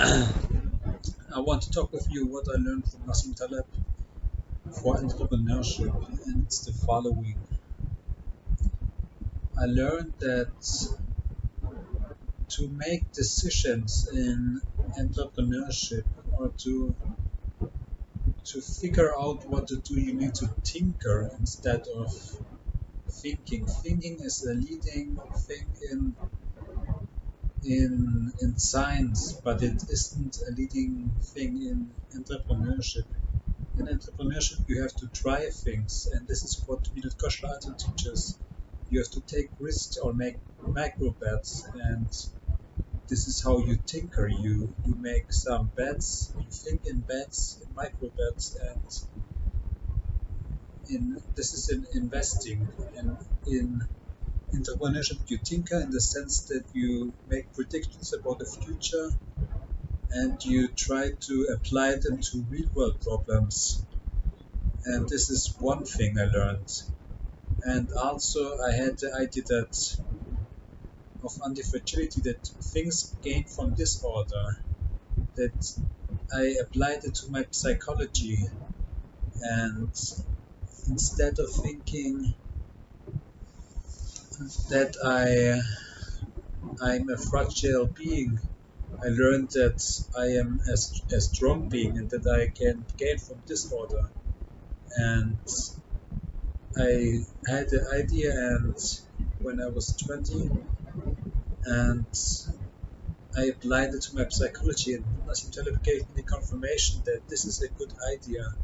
I want to talk with you what I learned from Nassim Taleb for entrepreneurship, and it's the following. I learned that to make decisions in entrepreneurship or to figure out what to do, you need to tinker instead of thinking. Thinking is a leading thing in science, but it isn't a leading thing in entrepreneurship. In entrepreneurship, you have to try things, and this is what Vinod Koshlata teaches. You have to take risks or make micro bets, and this is how you tinker. You make some bets, you think in bets, in micro bets, and in this is in investing. And in entrepreneurship, you tinker in the sense that you make predictions about the future and you try to apply them to real world problems. And this is one thing I learned. And also, I had the idea that of anti-fragility, that things gain from disorder, that I applied it to my psychology, and instead of thinking that I'm a fragile being, I learned that I am a strong being and that I can gain from disorder. And I had the idea, and when I was 20, and I applied it to my psychology, and Nassim Taleb gave me the confirmation that this is a good idea.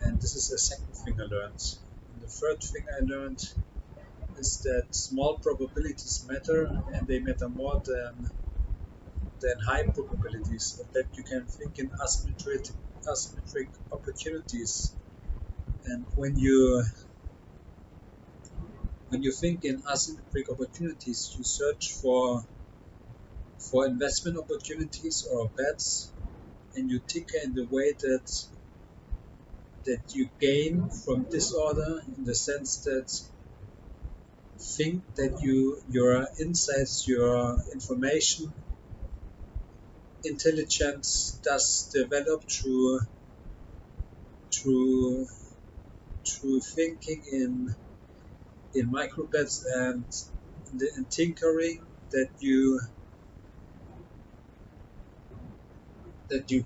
And this is the second thing I learned. And the third thing I learned is that small probabilities matter, and they matter more than high probabilities. And that you can think in asymmetric opportunities. And when you think in asymmetric opportunities, you search for investment opportunities or bets, and you tinker in the way that you gain from disorder, in the sense that think that your insights, your information intelligence does develop through through thinking in microbits, and in tinkering, that you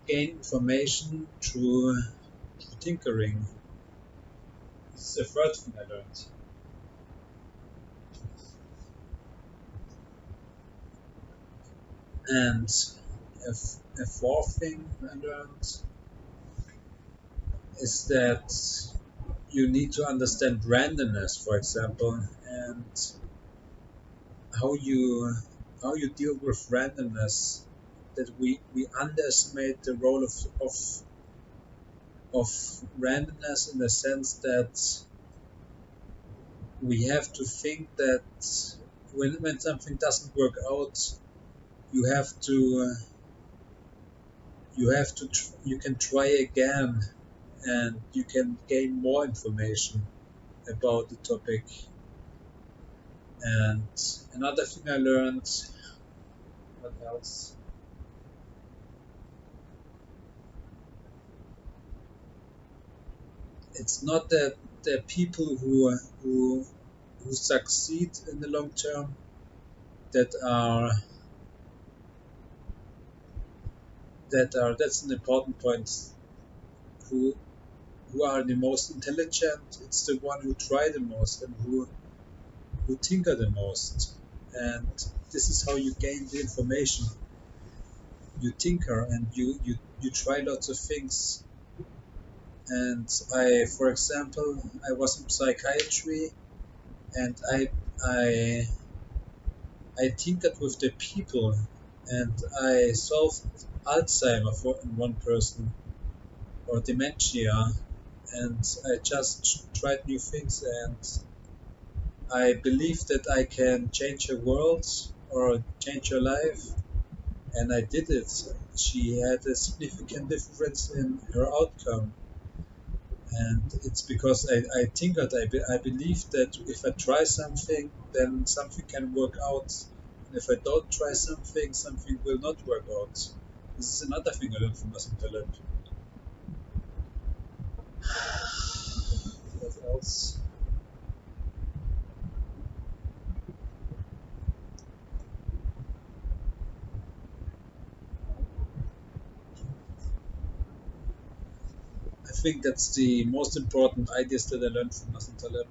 gain information through tinkering. This is the third thing I learned. And a fourth thing I learned is that you need to understand randomness, for example, and how you how you deal with randomness. That we underestimate the role of randomness, in the sense that we have to think that when something doesn't work out, you have to you can try again, and you can gain more information about the topic. And another thing I learned, what else? It's not that the people who succeed in the long term that are that's an important point, who are the most intelligent. It's the one who try the most and who tinker the most. And this is how you gain the information. You tinker, and you try lots of things. And for example, I was in psychiatry, and I I tinkered with the people, and I solved Alzheimer for in one person, or dementia, and I just tried new things, and I believe that I can change her world or change her life, and I did it. She had a significant difference in her outcome, and it's because I tinkered. I believe that if I try something, then something can work out. And if I don't try something, something will not work out. This is another thing I learned from Nassim Taleb. What else? I think that's the most important ideas that I learned from Nassim Taleb.